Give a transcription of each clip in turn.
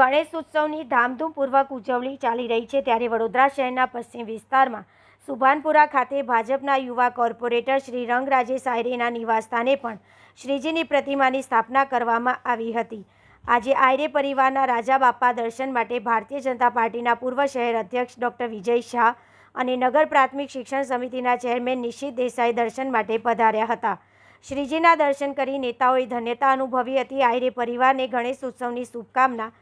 ગણેશ ઉત્સવની ધામધૂમપૂર્વક ઉજવણી ચાલી રહી છે ત્યારે વડોદરા શહેરના પશ્ચિમ વિસ્તારમાં સુભાનપુરા ખાતે ભાજપના યુવા કોર્પોરેટર શ્રી રંગરાજેશ આયરેના નિવાસસ્થાને પણ શ્રીજીની પ્રતિમાની સ્થાપના કરવામાં આવી હતી। આજે આયરે પરિવારના રાજા બાપા દર્શન માટે ભારતીય જનતા પાર્ટીના પૂર્વ શહેર અધ્યક્ષ ડૉક્ટર વિજય શાહ અને નગર પ્રાથમિક શિક્ષણ સમિતિના ચેરમેન નિશિત દેસાઈ દર્શન માટે પધાર્યા હતા। શ્રીજીના દર્શન કરી નેતાઓએ ધન્યતા અનુભવી હતી। આયરે પરિવારને ગણેશ ઉત્સવની શુભકામના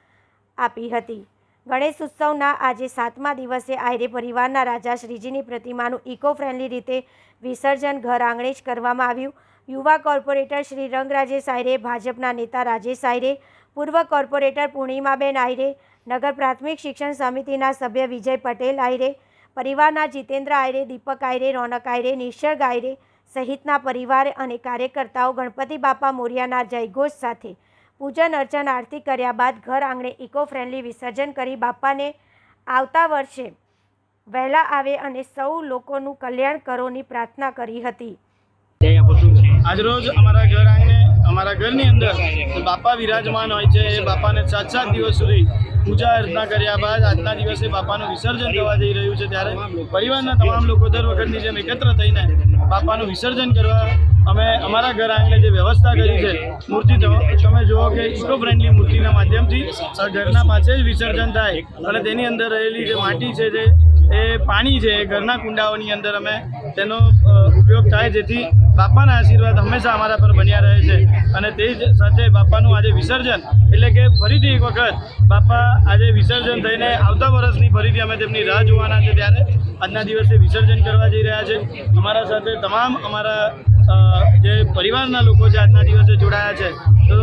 આપી હતી। ગણેશ ઉત્સવના આજે 7મા દિવસે આયરે પરિવારના રાજા શ્રીજીની પ્રતિમાનું ઇકો ફ્રેન્ડલી રીતે વિસર્જન ઘર આંગણે જ કરવામાં આવ્યું। યુવા કોર્પોરેટર શ્રી રંગરાજેશ આયરે, ભાજપના નેતા રાજેશ આયરે, પૂર્વ કોર્પોરેટર પૂર્ણિમાબેન આયરે, નગર પ્રાથમિક શિક્ષણ સમિતિના સભ્ય વિજય પટેલ આયરે, પરિવારના જીતેન્દ્ર આયરે, દીપક આયરે, રોનક આયરે, નિસર્ગ આયરે સહિતના પરિવાર અને કાર્યકર્તાઓ ગણપતિ બાપા મોરિયાના જયઘોષ સાથે પૂજન અર્ચન આરતી કર્યા બાદ ઘર આંગણે ઇકો ફ્રેન્ડલી વિસર્જન કરી બાપાને આવતા વર્ષે વહેલા આવે અને સૌ લોકોનું કલ્યાણ કરોની પ્રાર્થના કરી હતી। આજરોજ અમારા ઘર આંગણે અમારા ઘરની અંદર બાપા વિરાજમાન હોય છે। એ બાપાને 7 દિવસ સુધી પૂજા અર્ચના કર્યા બાદ આજના દિવસે બાપાનું વિસર્જન થવા જઈ રહ્યું છે। ત્યારે પરિવારના તમામ લોકો દર વખતની જેમ એકત્ર થઈને બાપાનું વિસર્જન કરવા અમે અમારા ઘર આંગણે જે વ્યવસ્થા કરી છે, મૂર્તિ તમે જુઓ કે ઇકો ફ્રેન્ડલી મૂર્તિના માધ્યમથી ઘરના પાસે જ વિસર્જન થાય અને તેની અંદર રહેલી જે માટી છે, જે એ પાણી છે, એ ઘરના કુંડાઓની અંદર અમે તેનો ઉપયોગ થાય, જેથી બાપાના આશીર્વાદ હંમેશા અમારા પર બન્યા રહે છે। અને તે જ સાથે બાપાનું આજે વિસર્જન એટલે કે ફરીથી એક વખત બાપા આજે વિસર્જન થઈને આવતા વર્ષની ફરીથી અમે તેમની રાહ જોવાના છે। ત્યારે આજના દિવસે વિસર્જન કરવા જઈ રહ્યા છે। અમારા સાથે તમામ અમારા જે પરિવારના લોકો છે આજના દિવસે જોડાયા છે, તો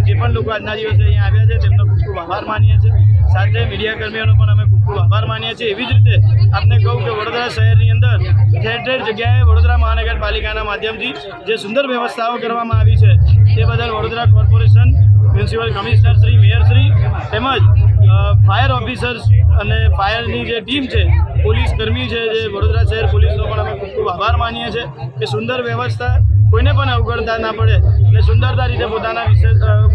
જે પણ લોકો આજના દિવસે અહીંયા આવ્યા છે તેમનો ખૂબ ખૂબ આભાર માનીએ છીએ। સાથે મીડિયા કર્મીઓનો પણ અમે ખૂબ ખૂબ આભાર માનીએ છીએ। એવી જ રીતે આપને કહું કે વડોદરા શહેરની અંદર ઠેર ઠેર જગ્યાએ વડોદરા મહાનગરપાલિકાના માધ્યમથી જે સુંદર વ્યવસ્થાઓ કરવામાં આવી છે તે બદલ Vadodara corporation, municipal commissioner Shri, mayor Shri તેમજ ફાયર ઓફિસર્સ અને ફાયરની જે ટીમ છે, પોલીસ કર્મી છે, જે વડોદરા શહેર પોલીસનો પણ અમે ખૂબ ખૂબ આભાર માનીએ છીએ કે સુંદર વ્યવસ્થા કોઈને પણ અવગણતા ના પડે અને સુંદરતા રીતે પોતાના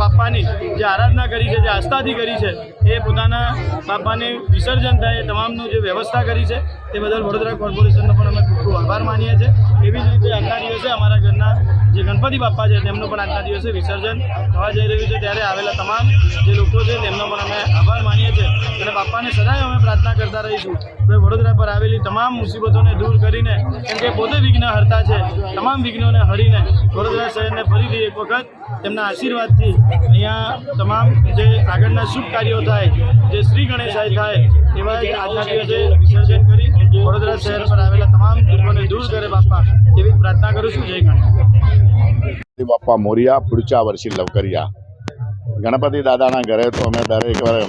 બાપાની જે આરાધના કરી છે, જે આસ્થાથી કરી છે, એ પોતાના બાપાને વિસર્જન થાય એ તમામનું જે વ્યવસ્થા કરી છે તે બદલ વડોદરા કોર્પોરેશનનો પણ અમે ખૂબ ખૂબ આભાર માનીએ છીએ। એવી જ રીતે આજના દિવસે અમારા ઘરના જે ગણપતિ બાપા છે તેમનું પણ આજના દિવસે વિસર્જન થવા જઈ રહ્યું છે। ત્યારે આવેલા તમામ જે લોકો છે તેમનો પણ અમે આભાર માનીએ છીએ અને બાપાને સદાય અમે પ્રાર્થના કરતા રહીશું કે વડોદરા પર આવેલી તમામ મુસીબતોને દૂર કરીને, કેમ કે પોતે વિઘ્ન હરતા છે, તમામ વિઘ્નોને હરીને વડોદરા શહેરને ફરીથી એક વખત તેમના આશીર્વાદથી અહીંયા તમામ જે આગળના શુભ કાર્યો થાય, જે શ્રી ગણેશાય થાય, એવા જ આજના દિવસે વિસર્જન કરી વડોદરા શહેર પર આવેલા તમામ દુઃખોને દૂર કરે બાપા, એવી પ્રાર્થના કરું છું। જય ગણેશ બાપા મોરિયા, પુરચા વર્ષી લવકરિયા। ગણપતિ દાદાના ઘરે તો અમે દરેક વાર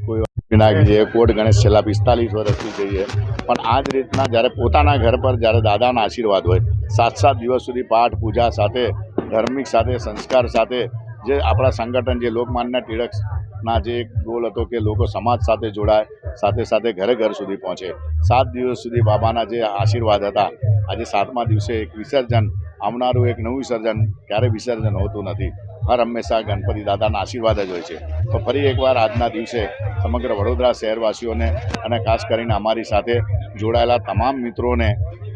કોઈ વિનાયક જઈએ, કોટ ગણેશ છેલ્લા 45 વર્ષથી જઈએ, પણ આ જ રીતના જ્યારે પોતાના ઘર પર જ્યારે દાદાના આશીર્વાદ હોય, 7 દિવસ સુધી પાઠ પૂજા સાથે, ધાર્મિક સાથે, સંસ્કાર સાથે, જે આપણા સંગઠન જે લોકમાન્ય ટિળકના જે એક ગોલ હતો કે લોકો સમાજ સાથે જોડાય, સાથે સાથે ઘરે ઘર સુધી પહોંચે। 7 દિવસ સુધી બાબાના જે આશીર્વાદ હતા, આજે 7મા દિવસે એક વિસર્જન, આવનારું એક નવું વિસર્જન, ક્યારે વિસર્જન હોતું નથી, હર હંમેશા ગણપતિ દાદાના આશીર્વાદ જ હોય છે। તો ફરી એકવાર આજના દિવસે સમગ્ર વડોદરા શહેરવાસીઓને અને ખાસ કરીને અમારી સાથે જોડાયેલા તમામ મિત્રોને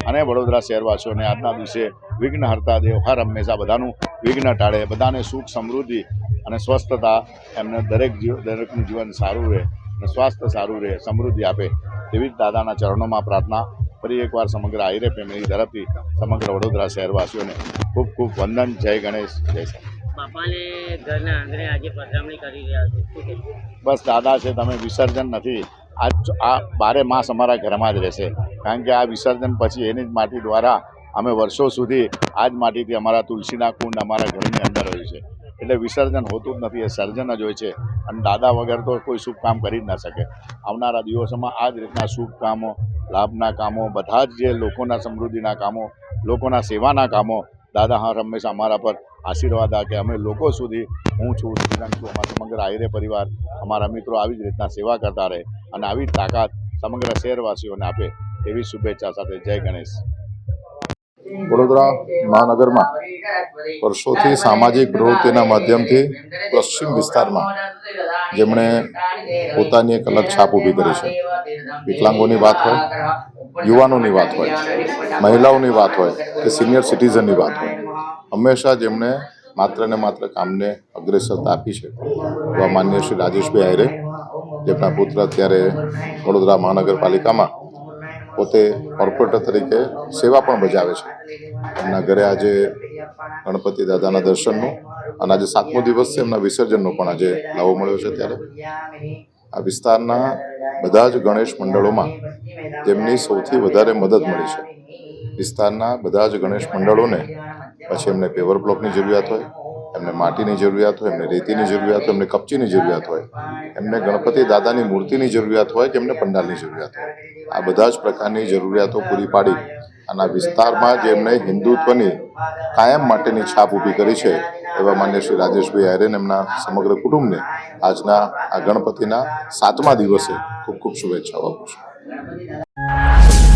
અને વડોદરા શહેરવાસીઓને આજના દિવસે વિઘ્નહર્તા દેવ હર હંમેશા બધાનું વિઘ્ન ટાળે, બધાને સુખ, સમૃદ્ધિ અને સ્વસ્થતા, એમને દરેકનું જીવન સારું રહે અને સ્વાસ્થ્ય સારું રહે, સમૃદ્ધિ આપે, તેવી જ દાદાના ચરણોમાં પ્રાર્થના। ફરી એકવાર સમગ્ર આયરે ફેમિલી તરફથી સમગ્ર વડોદરા શહેરવાસીઓને ખૂબ ખૂબ વંદન। જય ગણેશ, જય શ્રી બાપાને ઘરના આંગણે આજે પધરામણી કરી રહ્યા છો। બસ દાદા છે, તમે વિસર્જન નથી, આ 12 માસ અમારા ઘરમાં જ રહેશે, કારણ કે આ વિસર્જન પછી એની જ માટી દ્વારા અમે વર્ષો સુધી આ જ માટીથી અમારા તુલસીના કુંડ અમારા ઘરની અંદર હોય છે, એટલે વિસર્જન હોતું જ નથી, એ સર્જન જ હોય છે। અને દાદા વગર તો કોઈ શુભ કામ કરી જ ન શકે। આવનારા દિવસોમાં આ જ રીતના શુભ કામો, લાભના કામો, બધા જ જે લોકોના સમૃદ્ધિના કામો, લોકોના સેવાના કામો, દાદા હર હંમેશા અમારા પર આશીર્વાદ આપે, અમે લોકો સુધી, હું છું, શ્રીરંગ છું, અમારા સમગ્ર આયરે પરિવાર, અમારા મિત્રો આવી જ રીતના સેવા કરતા રહે અને આવી જ તાકાત સમગ્ર શહેરવાસીઓને આપે, એવી શુભેચ્છા સાથે જય ગણેશ। વડોદરા મહાનગરમાં વર્ષોથી સામાજિક પ્રવૃત્તિના માધ્યમથી પશ્ચિમ વિસ્તારમાં જેમણે પોતાની એક અલગ છાપ ઊભી કરી છે. વિકલાંગોની વાત હોય, યુવાનોની વાત હોય, મહિલાઓની વાત હોય કે સિનિયર સિટીઝનની વાત હોય, હંમેશા જેમણે માત્ર ને માત્ર કામને અગ્રેસરતા આપી છે એવા માનનીય શ્રી રાજેશભાઈ આહિરે, જેમના પુત્ર અત્યારે વડોદરા મહાનગરપાલિકામાં પોતે કોર્પોરેટર તરીકે સેવા પણ બજાવે છે. એમના ઘરે આજે ગણપતિ દાદાના દર્શનનું અને આજે 7મો દિવસ છે એમના વિસર્જનનો પણ આજે લાવો મળ્યો છે. ત્યારે આ વિસ્તારના બધા જ ગણેશ મંડળોમાં જેમની સૌથી વધારે મદદ મળી છે. વિસ્તારના બધા જ ગણેશ મંડળોને પછી એમને પેવર બ્લોકની જરૂરિયાત હોય, એમને માટીની જરૂરિયાત હોય, એમને રેતીની જરૂરિયાત હોય, એમને કપચીની જરૂરિયાત હોય, એમને ગણપતિ દાદાની મૂર્તિની જરૂરિયાત હોય કે એમને પંડાલની જરૂરિયાત હોય, આ બધા જ પ્રકારની જરૂરિયાતો પૂરી પાડી અને આ વિસ્તારમાં જે એમને હિન્દુત્વની કાયમ માટેની છાપ ઊભી કરી છે એવા માન્ય શ્રી રાજેશભાઈ આહિરે એમના સમગ્ર કુટુંબને આજના આ ગણપતિના 7મા દિવસે ખૂબ ખૂબ શુભેચ્છાઓ આપું છું.